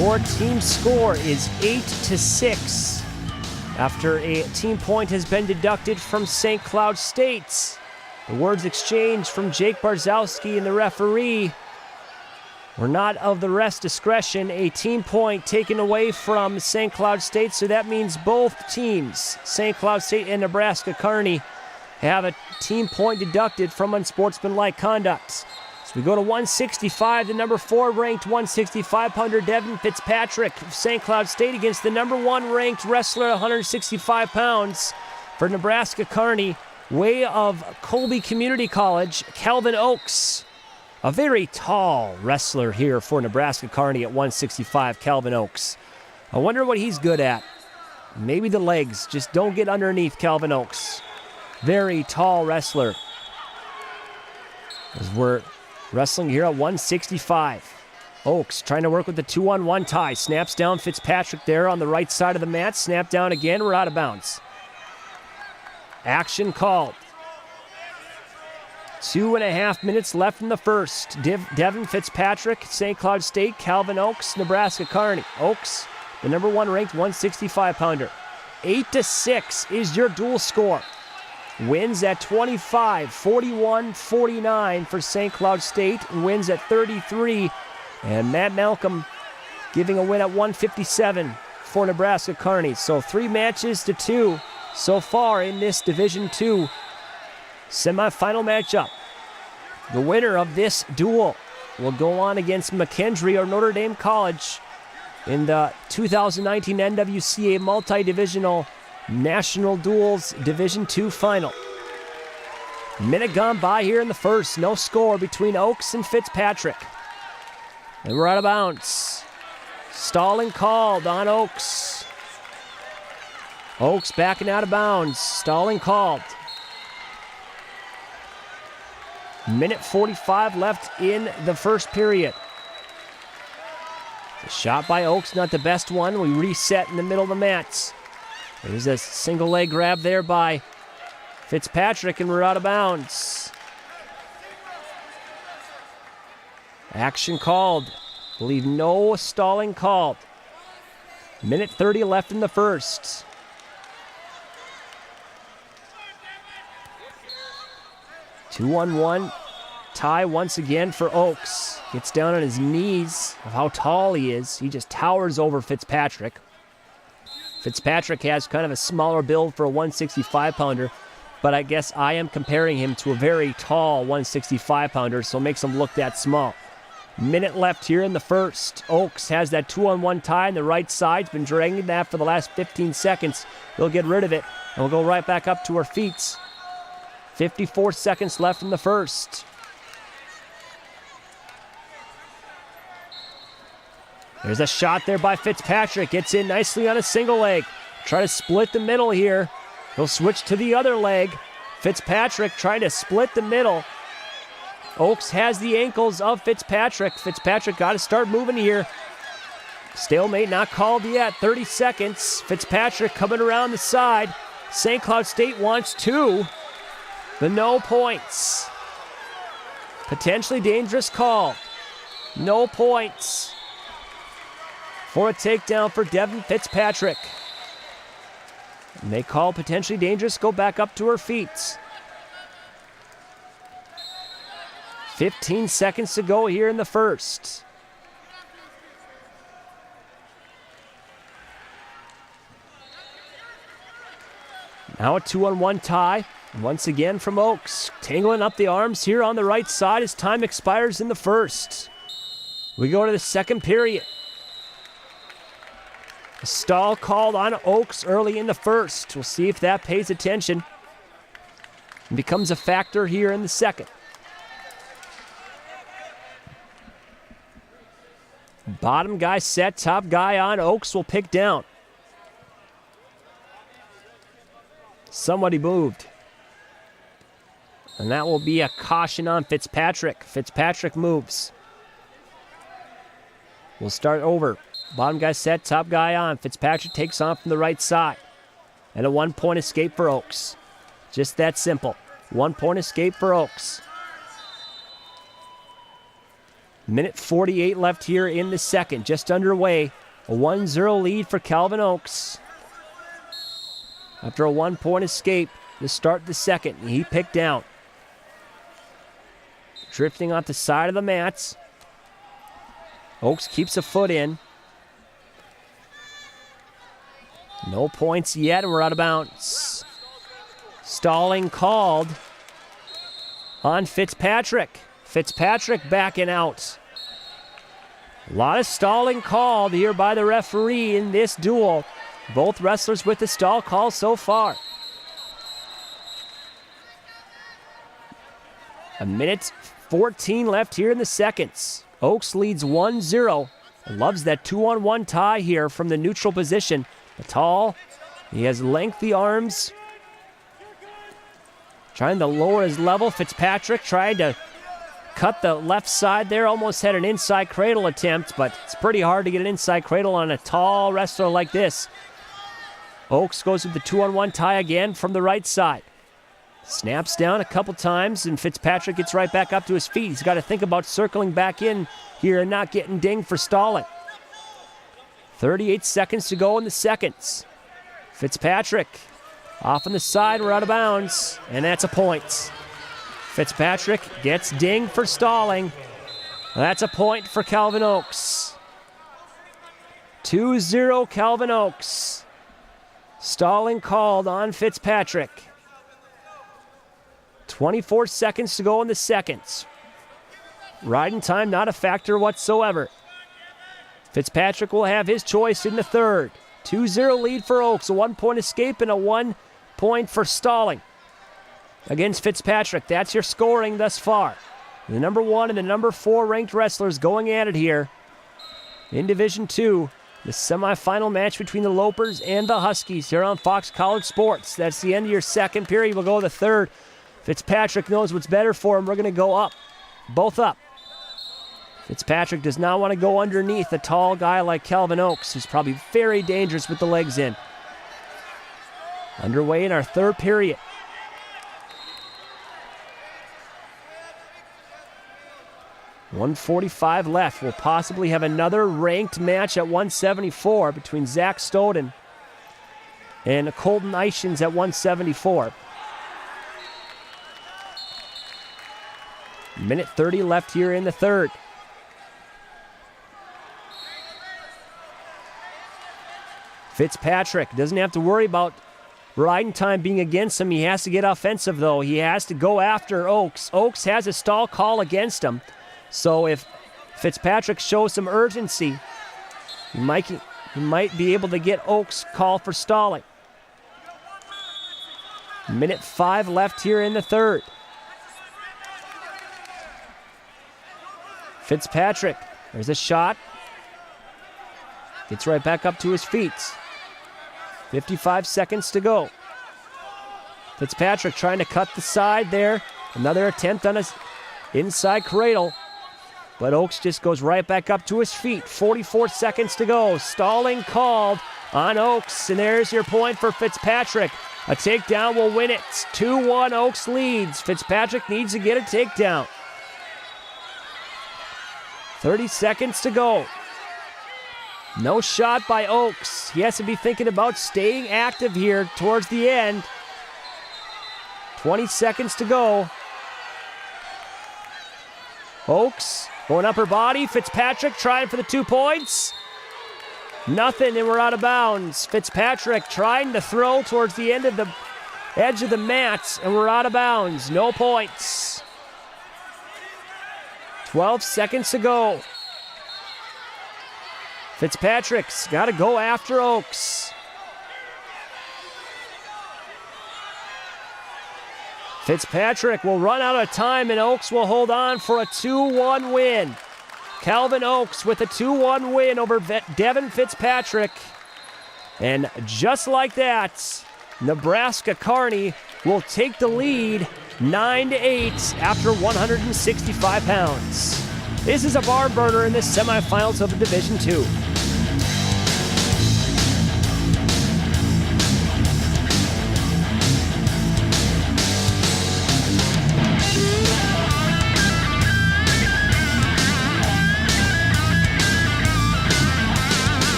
Your team score is 8-6 after a team point has been deducted from St. Cloud State. The words exchanged from Jake Barzowski and the referee were not of the rest discretion. A team point taken away from St. Cloud State, so that means both teams, St. Cloud State and Nebraska-Kearney, have a team point deducted from unsportsmanlike conduct. So we go to 165, the number 4 ranked 165-pounder Devin Fitzpatrick of St. Cloud State against the number 1 ranked wrestler at 165 pounds for Nebraska-Kearney, way of Colby Community College, Calvin Ochs. A very tall wrestler here for Nebraska-Kearney at 165, Calvin Ochs. I wonder what he's good at. Maybe the legs, just don't get underneath Calvin Ochs. Very tall wrestler. As we're wrestling here at 165. Ochs trying to work with the 2-on-1 tie. Snaps down Fitzpatrick there on the right side of the mat. Snap down again. We're out of bounds. Action called. 2.5 minutes left in the first. Devin Fitzpatrick, St. Cloud State. Calvin Ochs, Nebraska-Kearney. Ochs, the number 1 ranked 165-pounder. 8-6 is your dual score. Wins at 25, 41-49 for St. Cloud State. Wins at 33. And Matt Malcolm giving a win at 157 for Nebraska-Kearney. So 3 matches to 2 so far in this Division II semifinal matchup. The winner of this duel will go on against McKendree or Notre Dame College in the 2019 NWCA Multi-Divisional National Duels Division II Final. Minute gone by here in the first. No score between Ochs and Fitzpatrick. And we're out of bounds. Stalling called on Ochs. Ochs backing out of bounds. Stalling called. Minute 45 left in the first period. The shot by Ochs, not the best one. We reset in the middle of the mats. There's a single leg grab there by Fitzpatrick, and we're out of bounds. Action called. I believe no stalling called. Minute 30 left in the first. Two-on-one tie once again for Ochs. Gets down on his knees of how tall he is. He just towers over Fitzpatrick. Fitzpatrick has kind of a smaller build for a 165-pounder, but I guess I am comparing him to a very tall 165-pounder, so it makes him look that small. Minute left here in the first. Ochs has that 2-on-1 tie on the right side. He's been dragging that for the last 15 seconds. He'll get rid of it, and we'll go right back up to our feet. 54 seconds left in the first. There's a shot there by Fitzpatrick. Gets in nicely on a single leg. Try to split the middle here. He'll switch to the other leg. Fitzpatrick trying to split the middle. Ochs has the ankles of Fitzpatrick. Fitzpatrick got to start moving here. Stalemate not called yet. 30 seconds. Fitzpatrick coming around the side. St. Cloud State wants 2. The no points. Potentially dangerous call. No points for a takedown for Devin Fitzpatrick. And they call potentially dangerous. Go back up to her feet. 15 seconds to go here in the first. Now a 2-on-1 tie. Once again from Ochs. Tangling up the arms here on the right side as time expires in the first. We go to the second period. A stall called on Ochs early in the first. We'll see if that pays attention and becomes a factor here in the second. Bottom guy set, top guy on. Ochs will pick down. Somebody moved. And that will be a caution on Fitzpatrick. Fitzpatrick moves. We'll start over. Bottom guy set, top guy on. Fitzpatrick takes on from the right side. And a 1-point escape for Ochs. Just that simple. 1-point escape for Ochs. Minute 48 left here in the second, just underway. A 1-0 lead for Calvin Ochs. After a 1-point escape to start the second, he picked down. Drifting off the side of the mats. Ochs keeps a foot in. No points yet, and we're out of bounds. Stalling called on Fitzpatrick. Fitzpatrick backing out. A lot of stalling called here by the referee in this duel. Both wrestlers with the stall call so far. A minute 14 left here in the seconds. Ochs leads 1-0. Loves that 2-on-1 tie here from the neutral position. Tall, he has lengthy arms. Trying to lower his level. Fitzpatrick trying to cut the left side there. Almost had an inside cradle attempt, but it's pretty hard to get an inside cradle on a tall wrestler like this. Ochs goes with the 2-on-1 tie again from the right side. Snaps down a couple times, and Fitzpatrick gets right back up to his feet. He's got to think about circling back in here and not getting dinged for stalling. 38 seconds to go in the seconds. Fitzpatrick off on the side, we're out of bounds, and that's a point. Fitzpatrick gets dinged for stalling. That's a point for Calvin Ochs. 2-0 Calvin Ochs. Stalling called on Fitzpatrick. 24 seconds to go in the seconds. Riding time not a factor whatsoever. Fitzpatrick will have his choice in the third. 2-0 lead for Ochs. A 1-point escape and a 1 point for stalling against Fitzpatrick. That's your scoring thus far. The number 1 and the number 4 ranked wrestlers going at it here in Division 2. The semifinal match between the Lopers and the Huskies here on Fox College Sports. That's the end of your second period. We'll go to the third. Fitzpatrick knows what's better for him. We're going to go up. Both up. Fitzpatrick does not want to go underneath a tall guy like Calvin Ochs, who's probably very dangerous with the legs in. Underway in our third period. .145 left. We'll possibly have another ranked match at 174 between Zach Stoden and Colton Eichens at 174. Minute 30 left here in the third. Fitzpatrick doesn't have to worry about riding time being against him. He has to get offensive, though. He has to go after Ochs. Ochs has a stall call against him. So if Fitzpatrick shows some urgency, he might be able to get Ochs' call for stalling. Minute 5 left here in the third. Fitzpatrick, there's a shot. Gets right back up to his feet. 55 seconds to go. Fitzpatrick trying to cut the side there. Another attempt on his inside cradle. But Ochs just goes right back up to his feet. 44 seconds to go. Stalling called on Ochs. And there's your point for Fitzpatrick. A takedown will win it. 2-1 Ochs leads. Fitzpatrick needs to get a takedown. 30 seconds to go. No shot by Ochs. He has to be thinking about staying active here towards the end. 20 seconds to go. Ochs going upper body. Fitzpatrick trying for the 2 points. Nothing, and we're out of bounds. Fitzpatrick trying to throw towards the end of the edge of the mat, and we're out of bounds. No points. 12 seconds to go. Fitzpatrick's got to go after Ochs. Fitzpatrick will run out of time, and Ochs will hold on for a 2-1 win. Calvin Ochs with a 2-1 win over Devin Fitzpatrick. And just like that, Nebraska-Kearney will take the lead 9-8 after 165 pounds. This is a barn burner in the semifinals of Division II.